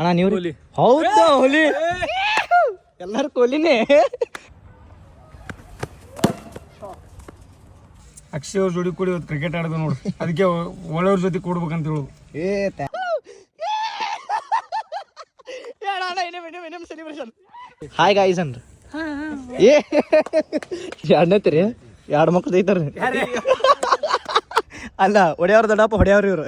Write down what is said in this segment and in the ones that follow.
ಅಣ್ಣ ನೀವು ಹೌದು ಹುಲಿ ಎಲ್ಲರೂ ಕೊಹ್ಲಿನೇ. ಅಕ್ಷಯ್ ಅವ್ರ ಜೋಡಿ ಕೂಡಿ ಕ್ರಿಕೆಟ್ ಆಡೋದು ನೋಡು, ಅದಕ್ಕೆ ಒಳ್ಳೆಯವ್ರ ಜೊತೆ ಕೂಡ್ಬೇಕಂತ ಹೇಳೋದು. ಹಾಯ್ ಗಾಯ್ಸ್ ಅನ್ರಿ ಏ ಎರಡನೇತ್ರಿ ಎರಡು ಮಕ್ಳು ಐತಾರ ಅಲ್ಲ ಹೊಡೆಯವ್ರ ದೊಡ್ಡಪ್ಪ ಹೊಡೆಯವ್ರ ಇವ್ರು.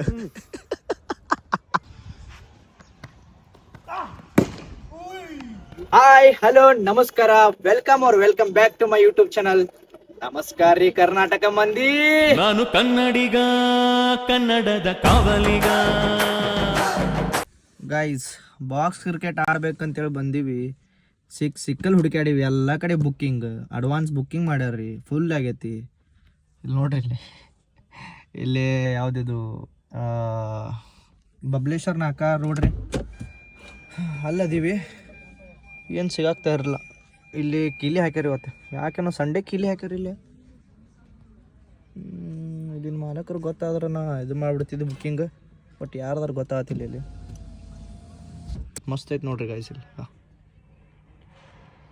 ಹಾಯ್ ಹಲೋ ನಮಸ್ಕಾರ, welcome back to my YouTube channel. ನಮಸ್ಕಾರ ರೀ ಕರ್ನಾಟಕ ಮಂದಿ. ನಾನು ಕನ್ನಡಿಗ, ಕನ್ನಡದ ಕಾವಲಿಗ. ಗೈಸ್ ಬಾಕ್ಸ್ ಕ್ರಿಕೆಟ್ ಆಡ್ಬೇಕಂತೇಳಿ ಬಂದೀವಿ. ಸಿಕ್ಕಲ್ಲಿ ಹುಡುಕಾಡಿವಿ, ಎಲ್ಲ ಕಡೆ ಬುಕ್ಕಿಂಗ್, ಅಡ್ವಾನ್ಸ್ ಬುಕ್ಕಿಂಗ್ ಮಾಡ್ಯಾರ್ರಿ, ಫುಲ್ ಆಗೈತಿ. ಇಲ್ಲಿ ನೋಡ್ರಿ ಇಲ್ಲಿ ಯಾವುದಿದು ಬಬ್ಲೇಶ್ವರ್ ನಾಕ ನೋಡ್ರಿ, ಅಲ್ಲದೀವಿ. ಏನು ಸಿಗಾಕ್ತಾ ಇರಲ್ಲ. ಇಲ್ಲಿ ಕೀಲಿ ಹಾಕ್ಯಾರ ಇವತ್ತು, ಯಾಕೆನೋ ಸಂಡೇ ಕೀಲಿ ಹಾಕ್ಯಾರ ಇಲ್ಲಿ. ಇಲ್ಲಿನ ಮಾಲಕರು ಗೊತ್ತಾದ್ರೆ ನಾ ಇದು ಮಾಡಿಬಿಡ್ತಿದ್ದೆ ಬುಕ್ಕಿಂಗ್, ಬಟ್ ಯಾರ್ದಾರು ಗೊತ್ತಾಗತ್ತಿಲ್ಲ. ಇಲ್ಲಿ ಮಸ್ತ್ ಐತೆ ನೋಡ್ರಿ ಗೈಸ್. ಇಲ್ಲಿ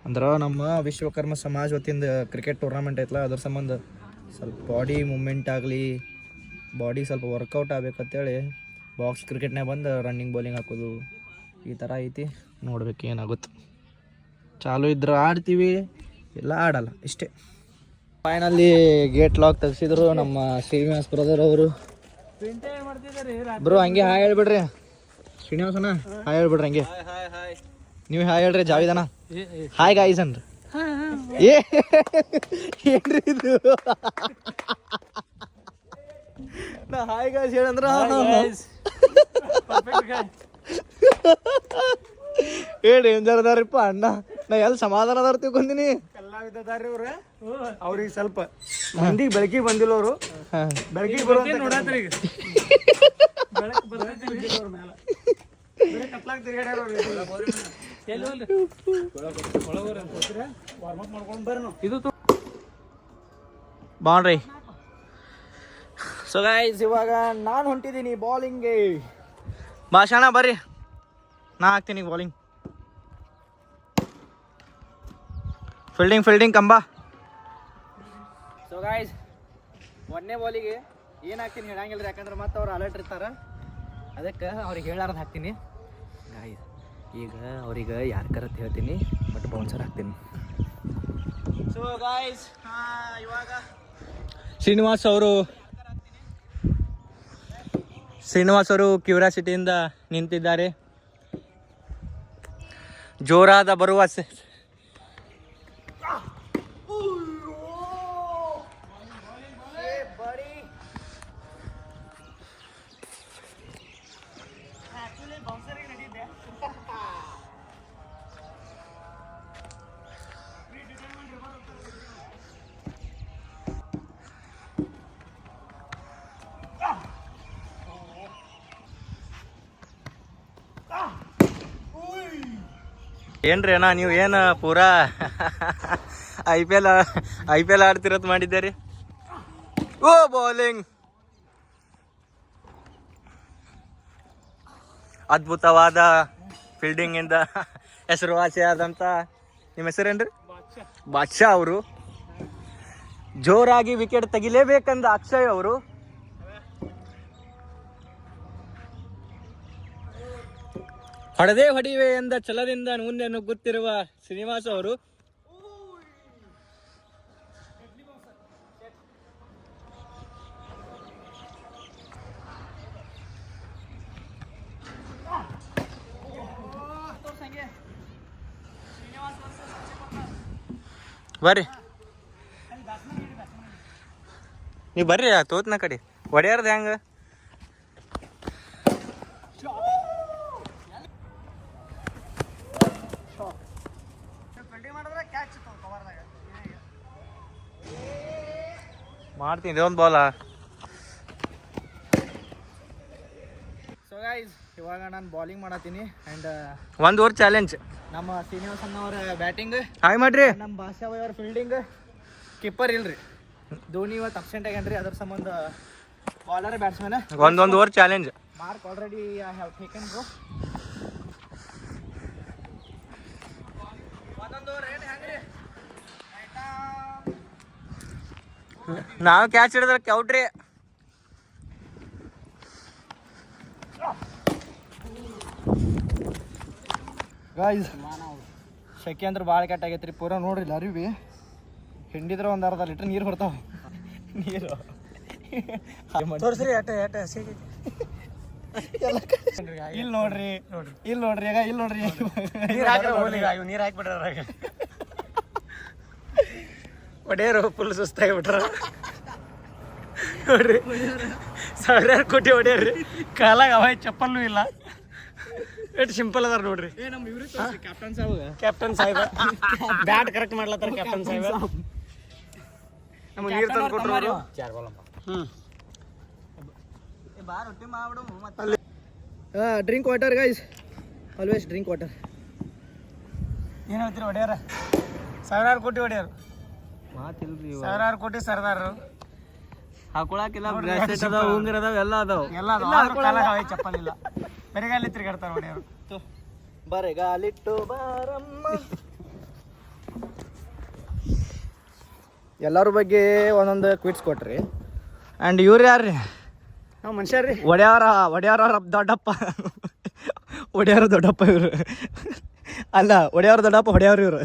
ಅಂದ್ರೆ ನಮ್ಮ ವಿಶ್ವಕರ್ಮ ಸಮಾಜ ವತಿಯಿಂದ ಕ್ರಿಕೆಟ್ ಟೂರ್ನಮೆಂಟ್ ಐತಲ್ಲ, ಅದ್ರ ಸಂಬಂಧ ಸ್ವಲ್ಪ ಬಾಡಿ ಮೂಮೆಂಟ್ ಆಗಲಿ, ಬಾಡಿ ಸ್ವಲ್ಪ ವರ್ಕೌಟ್ ಆಗ್ಬೇಕಂತೇಳಿ ಬಾಕ್ಸ್ ಕ್ರಿಕೆಟ್ನಾಗ ಬಂದು ರನ್ನಿಂಗ್ ಬೌಲಿಂಗ್ ಹಾಕೋದು ಈ ಥರ ಐತಿ. ನೋಡ್ಬೇಕು ಏನಾಗುತ್ತೆ. ಚಾಲು ಇದ್ರೆ ಆಡ್ತೀವಿ, ಇಲ್ಲ ಆಡಲ್ಲ, ಇಷ್ಟೇ. ಫೈನಲ್ಲಿ ಗೇಟ್ ಲಾಕ್ ತೆಗ್ಸಿದ್ರು ನಮ್ಮ ಶ್ರೀನಿವಾಸ್ ಬ್ರದರ್ ಅವರು. ಬ್ರೋ ಹಂಗೆ ಹಾಯ್ ಹೇಳ್ಬಿಡ್ರಿ ಶ್ರೀನಿವಾಸನ, ಹಾಯ್ ಹೇಳ್ಬಿಡ್ರಿ ಹಂಗೆ. ನೀವು ಹಾಯ್ ಹೇಳ್ರಿ ಜಾವಿದನ. ಹಾಯ್ ಗಾಯ್ಸ್ ಅನ್ರಿ. ಏನ್ರಿ ಇದು ನಾ ಹಾಯ್ ಗಾಯ್ಸ್ ಹೇಳಂದ್ರ ಹೇಳಿ ಎಂಜಾರದಾರಿಪ್ಪ ಅಣ್ಣ. ನಾ ಎಲ್ಲಿ ಸಮಾಧಾನ ಅದಾರ ತಿಳ್ಕೊಂದಿನಿ. ಕಲಾವಿದಾರ್ರಿ ಅವ್ರ, ಅವ್ರಿಗೆ ಸ್ವಲ್ಪ ಮಂದಿಗೆ ಬೆಳಕಿಗೆ ಬಂದಿಲ್ಲ ಅವರು, ಬೆಳಕಿಗೆ ಬರೋದು ನೋಡತ್ರಿ. ಈಗ ಬಾಣ್ರಿ. ಸೊ ಗೈಸ್ ಇವಾಗ ನಾನು ಹೊಂಟಿದ್ದೀನಿ ಬಾಲಿಂಗ್ಗೆ. ಭಾಷಣ ಬರ್ರಿ, ನಾ ಹಾಕ್ತೀನಿ ಬಾಲಿಂಗ್. ಫೀಲ್ಡಿಂಗ್ ಕಂಬ. ಸೊ ಗೈಸ್ ಒಂದನೇ ಬಾಲಿಗೆ ಏನು ಹಾಕ್ತೀನಿ ಹೇಳಂಗಿಲ್ಲ, ಯಾಕಂದ್ರೆ ಮತ್ತೆ ಅವ್ರು ಅಲರ್ಟ್ ಇರ್ತಾರೆ, ಅದಕ್ಕೆ ಅವ್ರಿಗೆ ಹೇಳಾರ್ದು ಹಾಕ್ತೀನಿ. ಗೈಸ್ ಈಗ ಅವ್ರಿಗೆ ಯಾರು ಕರತ್ ಹೇಳ್ತೀನಿ, ಬಟ್ ಬೌನ್ಸರ್ ಹಾಕ್ತೀನಿ. ಸೊ ಗೈಸ್ ಇವಾಗ ಶ್ರೀನಿವಾಸ್ ಅವರು ಕ್ಯೂರಿಯಾಸಿಟಿಯಿಂದ ನಿಂತಿದ್ದಾರೆ. ಜೋರಾದ ಬರುವ ಏನ್ರಿ ಅಣ್ಣ ನೀವು ಏನು ಪೂರಾ ಐ ಪಿ ಎಲ್ ಆಡ್ತಿರೋದು ಮಾಡಿದ್ದೀರಿ. ಓ ಬೌಲಿಂಗ್, ಅದ್ಭುತವಾದ ಫೀಲ್ಡಿಂಗ್ ಇಂದ ಹೆಸರುವಾಸಿಯಾದಂಥ ನಿಮ್ಮ ಹೆಸರೇನ್ರಿ? ಬಾದ್ಶಾ ಅವರು. ಜೋರಾಗಿ ವಿಕೆಟ್ ತೆಗಿಲೇಬೇಕಂದ ಅಕ್ಷಯ್ ಅವರು. ಹೊಡೆದೇ ಹೊಡಿವೆ ಎಂದ ಛಲದಿಂದ ಮುಂದೆ ನುಗ್ಗುತ್ತಿರುವ ಶ್ರೀನಿವಾಸ್ ಅವರು. ಬರ್ರಿ ನೀವು ಬರ್ರಿ, ತೋತ್ನ ಕಡೆ ಹೊಡೆಯಾರ್ದು ಹೆಂಗ. ಮಾಡ್ತೀನಿ ಒಂದು ಬಾಲ. ಸೊ ಗೈಸ್ ಇವಾಗ ನಾನು ಬಾಲಿಂಗ್ ಮಾಡತ್ತೀನಿ ಆ್ಯಂಡ್ ಒಂದು ಓವರ್ ಚಾಲೆಂಜ್. ನಮ್ಮ ಶ್ರೀನಿವಾಸ್ ಅವರ ಬ್ಯಾಟಿಂಗ್ ಹಾಯ್ ಮಾಡ್ರಿ, ನಮ್ಮ ಭಾಷಾ ಅವ್ರ ಫೀಲ್ಡಿಂಗ್, ಕೀಪರ್ ಇಲ್ರಿ, ಧೋನಿ ಇವತ್ತು ಅಬ್ಸೆಂಟ್ ಆಗ್ಯಾನ್ರಿ, ಅದ್ರ ಸಂಬಂಧ ಬಾಲರ್ ಬ್ಯಾಟ್ಸ್ಮನ್. ಒಂದೊಂದು over challenge mark already I have taken bro. ನಾವು ಕ್ಯಾಚ್ ಹಿಡಿದ್ರೆ ಕ್ಔಟ್ರಿ. ಗಾಯ್ಸ್ ಶೆಕೆ ಅಂದ್ರೆ ಭಾಳ ಕೆಟ್ಟ ಆಗೈತ್ರಿ. ಪೂರ ನೋಡ್ರಿ ಅರಿವಿ ಹಿಂಡಿದ್ರೆ ಒಂದು ಅರ್ಧ ಲೀಟ್ರ್ ನೀರು ಬರ್ತಾವ. ನೀರು ತೋರಿಸ್ರಿ ಎಟ ಇಲ್ಲಿ ನೋಡ್ರಿ ಇಲ್ಲಿ ನೋಡ್ರಿ ಈಗ ಇಲ್ಲಿ ನೋಡ್ರಿ ನೀರು ಹಾಕಿಬಿಟ್ರ ಒಡೆಯರು ಫುಲ್ ಸುಸ್ತಾಗಿ ಬಿಟ್ರ ನೋಡ್ರಿ. 1000 ಕೋಟಿ ಹೊಡೆಯರ್ರಿ, ಕಾಲಾಗ ಅವ ಚಪ್ಪಲ್ನೂ ಇಲ್ಲ. ಎಷ್ಟು ಸಿಂಪಲ್ ಅದಾರ ನೋಡ್ರಿ. ಕ್ಯಾಪ್ಟನ್ ಸಾಹೇಬ ಬ್ಯಾಟ್ ಕರೆಕ್ಟ್ ಮಾಡ್ಲತ್ತಾರ. ಕ್ಯಾಪ್ಟನ್ ಸಾಹೇಬ ನಮಗೆ ನೀರು ತಂದು ಕೊಟ್ಟರು. Drink water guys, always drink water. ಏನು ಹೇಳ್ತೀರಿ ಹೊಡೆಯಾರ? 1000 ಕೋಟಿ ಹೊಡೆಯರು, ಮಾತಿಲ್ರಿ 1000 ಕೋಟಿ ಸರ್ದಾರರು. ಹಾಕೊಳಕಿಲ್ಲ, ಬ್ರಾಸ್ಲೆಟ್ ಅದಾವ, ಉಂಗುರ ಅದಾವ, ಎಲ್ಲ ಅದಾವ. ಎಲ್ಲ ಕಾಲಾಗ ಅವೇ ಚಪ್ಪಲ್ ಇಲ್ಲ. ಬೆರಗಾಲಿ ತಿರುಗಾಡ್ತಾರ ಹೊಡೆಯರು. ಬರೆಗಾಲಿಟ್ಟು ಬಾರಮ್ಮ. ಎಲ್ಲರ ಬಗ್ಗೆ ಒಂದೊಂದು ಕ್ವಿಟ್ಸ್ ಕೊಟ್ರಿ. ಆ್ಯಂಡ್ ಇವ್ರು ಯಾರ್ರಿ? ನಾವು ಮನುಷ್ಯರ್ರಿ. ಒಡೆಯವ್ರ ದೊಡ್ಡಪ್ಪ. ಒಡೆಯವ್ರ ದೊಡ್ಡಪ್ಪ ಇವರು ಅಲ್ಲ, ಒಡೆಯವ್ರ ದೊಡ್ಡಪ್ಪ ಹೊಡೆಯವ್ರು ಇವರು.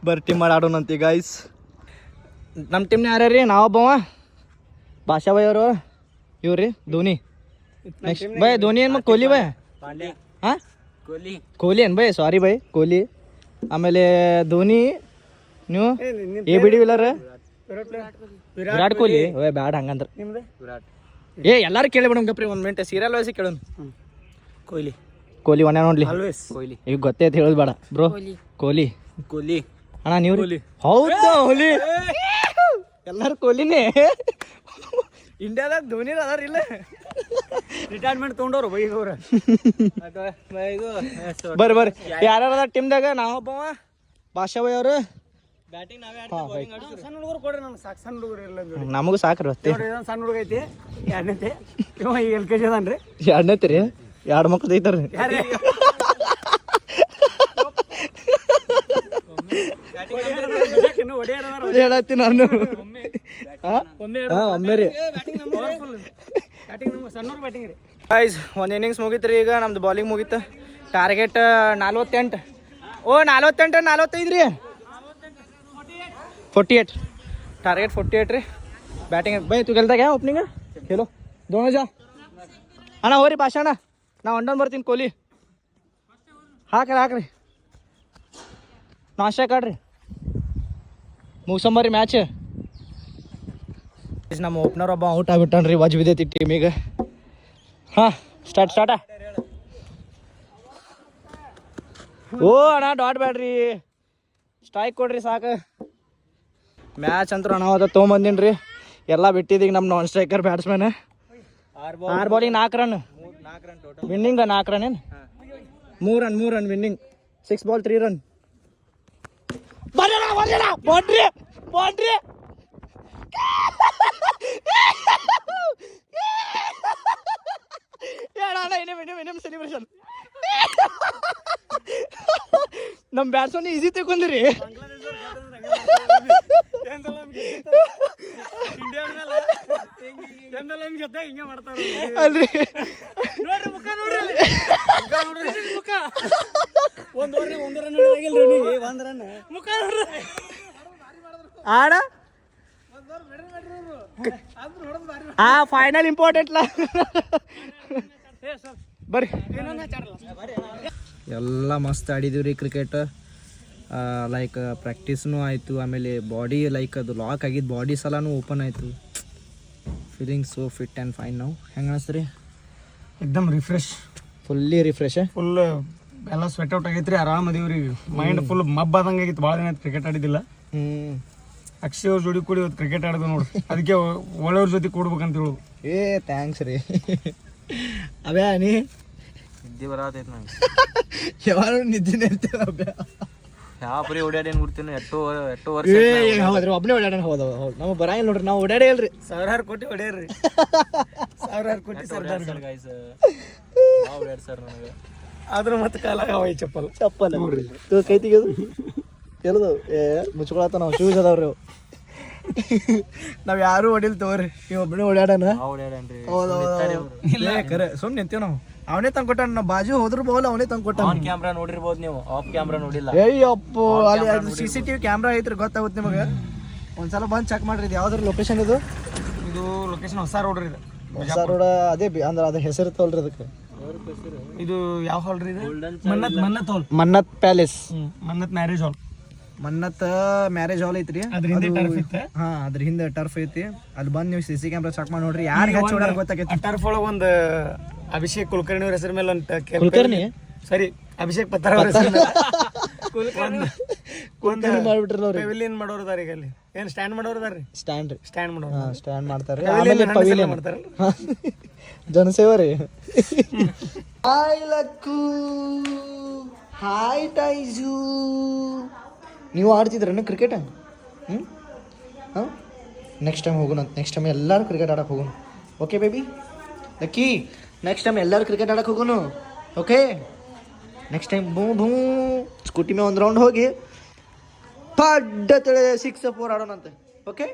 ಬರ್ರಿ ಟೀಮ್ ಮಾಡಿ ಆಡೋಣಂತಿ ಗಾಯ್ಸ್. ನಮ್ಮ ಟೀಮ್ನ ಯಾರ್ಯಾರೀ? ನಾವೊಬ್ಬವ ಭಾಷಾ ಬೈ ಅವರು, ಇವ್ರಿ ಧೋನಿ. ನೆಕ್ಸ್ಟ್ ಬೈ ಧೋನಿ ಏನು ಕೊಹ್ಲಿ ಬೈ? ಹಾಂ ಕೊಹ್ಲಿ ಏನು ಬೈ? Sorry by, Kohli. ಆಮೇಲೆ ಧೋನಿ, ನೀವು A B de Villiers Virat Kohli. ಓಯ್ ಬ್ಯಾಡ ಹಂಗಂದ್ರೆ. ನಿಮ್ದು ಏ ಎಲ್ಲಾರು ಕೇಳಿಬಿಡ ಗಪ್ರಿ, ಒಂದು ಮಿನಿಟ್ ಸೀರಿಯಲ್ ವಯಸ್ಸಿ ಕೇಳೋಣ. ಕೊಹ್ಲಿ ಒಣ ನೋಡ್ಲಿ. ಆಲ್ವೇಸ್ ಕೊಹ್ಲಿ ಈಗ ಗೊತ್ತೈತೆ ಹೇಳೋದು ಬೇಡ ಬ್ರೋ. ಕೊಹ್ಲಿ ಅಣ್ಣ ನೀವು ಹೌದಾ? ಕೊಹ್ಲಿ ಎಲ್ಲಾರು ಕೊಹ್ಲಿನೇ. ಇಂಡಿಯಾದಾಗ ಧೋನಿ ಅದಾರ ಇಲ್ಲ? ರಿಟೈರ್ಮೆಂಟ್ ತೊಗೊಂಡವ್ರು ಬೈಗವ್ರ. ಬರ್ರಿ ಯಾರ್ಯಾರ ಅದಾರ ಟೀಮ್ದಾಗ? ನಾವೊಬ್ಬವ ಭಾಷಾ ಬೈ ಅವರು. ಸಣ್ಣ ಹುಡುಗರು ಕೊಡ್ರಿ, ನಮ್ಗೆ ಸಾಕು. ಸಣ್ಣ ಹುಡುಗರು ಇಲ್ಲ ನಮಗೂ ಸಾಕ್ರಿ ಹೊತ್ತೆ. ಸಣ್ಣ ಹುಡುಗ ಐತಿ, 2ನೇತೆ. ಇವ ಈಗ LKG ಅದಾನ್ರಿ. 2ನೇತಿ ರೀ, 2 ಮಕ್ಳು ಐತಾರ್ರಿ. ಹೇಳತ್ತಿ ನಾನು ಒಮ್ಮೆ ರೀ. ಗೈಸ್ ಒಂದು ಇನ್ನಿಂಗ್ಸ್ ಮುಗೀತ್ರಿ. ಈಗ ನಮ್ದು ಬಾಲಿಂಗ್ ಮುಗೀತು. ಟಾರ್ಗೆಟ್ 48. ಓ 48 45 ರೀ. 48 ಟಾರ್ಗೆಟ್ 48 ರೀ. ಬ್ಯಾಟಿಂಗ್ ಬೈ ತು ಗೆಲ್ದಾಗ ಓಪನಿಂಗ್ ಹೇಳೋ ದೋಣ ಜಾ ಅಣ್ಣ. ಹೋರಿ ಭಾಷಾ ಅಣ್ಣ, ನಾ ಒಂಡೊಂದು ಬರ್ತೀನಿ. ಕೊಹ್ಲಿ ಹಾಕ್ರಿ ನಾಷ್ಟ ಕಾಡ್ರಿ, ಮುಗಿಸಂಬರ್ರಿ ಮ್ಯಾಚ್. ನಮ್ಮ ಓಪನರ್ ಒಬ್ಬ ಔಟ್ ಆಗ್ಬಿಟ್ಟನ್ರಿ, ವಜ್ ಬಿದ್ದೈತಿ ಟೀಮಿಗೆ. ಹಾಂ ಸ್ಟಾರ್ಟ. ಓ ಅಣ್ಣ ಡಾಟ್ ಬ್ಯಾಡ್ರಿ, ಸ್ಟ್ರೈಕ್ ಕೊಡ್ರಿ ಸಾಕು. ಮ್ಯಾಚ್ ಅಂತೂ ಅನಾಹುತ ತೊಗೊಂಬಂದಿನಿ ರೀ. ಎಲ್ಲ ಬಿಟ್ಟಿದ್ದೀಗ ನಮ್ಮ non striker batsman. 6 bowling 4 run winning. 4 run ಏನು? 3 run winning. 6 ball 3 run. Boundary celebration. ನಮ್ಮ ಬ್ಯಾಟ್ಸ್ಮನ್ ಈಸಿ ತಗೊಂಡ್ರಿ. ಅಲ್ರಿ ಆಡ ಫೈನಲ್ ಇಂಪಾರ್ಟೆಂಟ್ ಬರ್ರಿ. ಎಲ್ಲ ಮಸ್ತ್ ಆಡಿದೀವಿ ರೀ ಕ್ರಿಕೆಟ್. ಲೈಕ್ ಪ್ರಾಕ್ಟೀಸ್ನೂ ಆಯಿತು, ಆಮೇಲೆ ಬಾಡಿ ಲೈಕ್ ಅದು ಲಾಕ್ ಆಗಿದ್ದು ಬಾಡಿ ಸಲನೂ ಓಪನ್ ಆಯಿತು. Feeling so fit and fine. ನಾವು ಹೆಂಗೆ ಅನಿಸ್ತು ರೀ? ಎಕ್ದಮ್ ರಿಫ್ರೆಶ್, ಫುಲ್ಲಿ ರಿಫ್ರೆಶ್. ಫುಲ್ ಎಲ್ಲ ಸ್ವೆಟ್ ಔಟ್ ಆಗೈತ್ರಿ. ಆರಾಮ್ ಅದೀವ್ರಿ. ಮೈಂಡ್ ಫುಲ್ ಮಬ್ಬ ಆದಂಗೆ ಆಗಿತ್ತು. ಭಾಳ ದಿನ ಆಯ್ತು ಕ್ರಿಕೆಟ್ ಆಡಿದ್ದಿಲ್ಲ. ಅಕ್ಷಯ್ ಅವ್ರ ಜೋಡಿ ಕೂಡಿ ಇವತ್ತು ಕ್ರಿಕೆಟ್ ಆಡಿದ್ವಿ ನೋಡಿ. ಅದಕ್ಕೆ ಒಳ್ಳೆಯವ್ರ ಜೊತೆ ಕೂಡ್ಬೇಕಂತ ಹೇಳೋದು. ಏ ಥ್ಯಾಂಕ್ಸ್ ರೀ. ಅಬ್ಯಾ ನೀ ನಿದ್ದೆ ಬರತೈತಿ ನಂಗೆ. ಯಾವಾಗ ನಿದ್ದೆ ಇರ್ತೇವೆ ಅಬ್ಯಾ. ಯಾವ ಪರಿ ಓಡಾಡೇನು ಬಿಡ್ತೀನಿ. ಎಷ್ಟೋ ವರ್ಷ ಹೌದ್ರಿ, ಒಬ್ಬನೇ ಓಡಾಡೋಣ. ಹೌದು ನಮಗೆ ಬರಂಗಿಲ್ಲ ನೋಡ್ರಿ, ನಾವು ಓಡಾಡೇ ಇಲ್ರಿ. 1000 ಕೋಟಿ ಹೊಡೆಯರ್ರಿ. 1000 ಕೋಟಿ ಸರ್ದಾರ್ ಗಾಯ್ಸ್. ಓಡಾಡ್ ಸರ್ ನನಗೆ ಆದ್ರೂ ಮತ್ತೆ ಕಾಲಾಗ ಅವ ಚಪ್ಪಲ್ ನೋಡ್ರಿ. ಕೈ ತೆಗೆದು ಎಲ್ಲದು ಮುಚ್ಕೊಳತ್ತ ನಾವು ಶೂಸ್ ಅದಾವ್ರಿ ಅವು. ನಾವ್ ಯಾರು ಹೊಡಿಲ್ ತಗೋರಿ ನೀವು ಒಬ್ಬನೇ ಓಡಾಡಣ. ಓಡ್ಯಾಡನ್ರಿ ಕರೆ ಸುಮ್ಮನೆ ನಿಂತೀವಿ ನಾವು. ಅವನೇ ತಂದು ಕೊಟ್ಟಾನ. ನಾವು ಬಾಜು ಹೋದ್ರು ಬೋಲ್ ಅವನೇ ತಂದು ಕೊಟ್ಟಾನ. ಆನ್ ಕ್ಯಾಮ್ರಾ ನೋಡಿರ್ಬೋದು ನೀವು, ಆಫ್ ಕ್ಯಾಮ್ರಾ ನೋಡಿಲ್ಲ. ಅಯ್ಯಪ್ಪೋ ಅಲ್ಲಿ CCTV ಕ್ಯಾಮ್ರಾ ಐತ್ರಿ ಗೊತ್ತಾಗುತ್ತೆ ನಿಮಗೆ. ಒಂದ್ಸಲ ಬಂದು ಚೆಕ್ ಮಾಡ್ರಿ. ಇದು ಯಾವ್ದ್ರ ಲೊಕೇಶನ್ ಇದು? ಇದು ಲೊಕೇಶನ್ ಹೊಸ ರೋಡ್ ರೀ ಇದು. ಹೊಸ ರೋಡ ಅದೇ ಅಂದ್ರೆ ಅದ ಹೆಸರು ತೋಲ್ರಿ ಅದಕ್ಕೆ. ಇದು ಯಾವ ಹಾಲ್ ರೀ ಇದು? ಮನ್ನತ್ ಹಾಲ್. ಮನ್ನತ್ ಪ್ಯಾಲೇಸ್. ಮನ್ನತ್ ಮ್ಯಾರೇಜ್ ಹಾಲ್. ಮನ್ನತ್ ಮ್ಯಾರೇಜ್ ಹಾಲ್ ಐತ್ರಿ. ಅದ್ರ ಹಿಂದೆ ಟರ್ಫ್ ಇತ್ತು. ಹಾ ಅದ್ರ ಹಿಂದೆ ಟರ್ಫ್ ಐತಿ. ಅಲ್ಲಿ ಬಂದು ನೀವು CC ಕ್ಯಾಮ್ರಾ ಚೆಕ್ ಮಾಡಿ ನೋಡ್ರಿ. ಯಾರಿಗೆ ಹಚ್ಚಿ ಹೊಡ್ಯಾರ ಗೊತ್ತಾಗೈತಿ. ಟರ್ಫ್ ಒಳಗೆ ಒಂದು ಅಭಿಷೇಕ್ ಕುಲಕರ್ಣಿ ಅವ್ರ ಹೆಸರು ಮೇಲೆ ಒಂದು ಕುಲಕರ್ಣಿ ಸರಿ ಅಭಿಷೇಕ್ ಪತ್ರ ಅವ್ರ ಹೆಸರು ಮೇಲೆ ಕುಲಕರ್ಣಿ ಮಾಡ್ಬಿಟ್ರಲ್ಲ ಅವ್ರಿಗೆ. ಪೆವಿಲಿಯನ್ ಮಾಡೋರು ಅದಾರ ಈಗ ಅಲ್ಲಿ. ಏನು ಸ್ಟ್ಯಾಂಡ್ ಮಾಡೋರು ಅದಾರ ರೀ? ಸ್ಟ್ಯಾಂಡ್ ರೀ. ಸ್ಟ್ಯಾಂಡ್ ಮಾಡೋರು. ಹಾ ಸ್ಟ್ಯಾಂಡ್ ಮಾಡ್ತಾರೆ. Pavilion ಆಮೇಲೆ ಪವಿಲಿಯನ್ ಮಾಡ್ತಾರಲ್ಲ. ಜನಸೇವಾ ರೀ. Hi Lakku, hi Taiju. ನೀವು ಆಡ್ತಿದ್ರೇನು ಕ್ರಿಕೆಟ್? ಹಾಂ ನೆಕ್ಸ್ಟ್ ಟೈಮ್ ಹೋಗೋಣ. ನೆಕ್ಸ್ಟ್ ಟೈಮ್ ಎಲ್ಲರೂ ಕ್ರಿಕೆಟ್ ಆಡಕ್ಕೆ ಹೋಗೋಣ. Okay baby Lucky, next time ಎಲ್ಲರೂ ಕ್ರಿಕೆಟ್ ಆಡಕ್ಕೆ ಹೋಗೋಣ. ಓಕೆ ನೆಕ್ಸ್ಟ್ ಟೈಮ್ ಭೂ ಸ್ಕೂಟಿ ಮೇಲೆ ಒಂದು ರೌಂಡ್ ಹೋಗಿ ಪಡ್ಡ 6-4 ಆಡೋಣಂತೆ. ಓಕೆ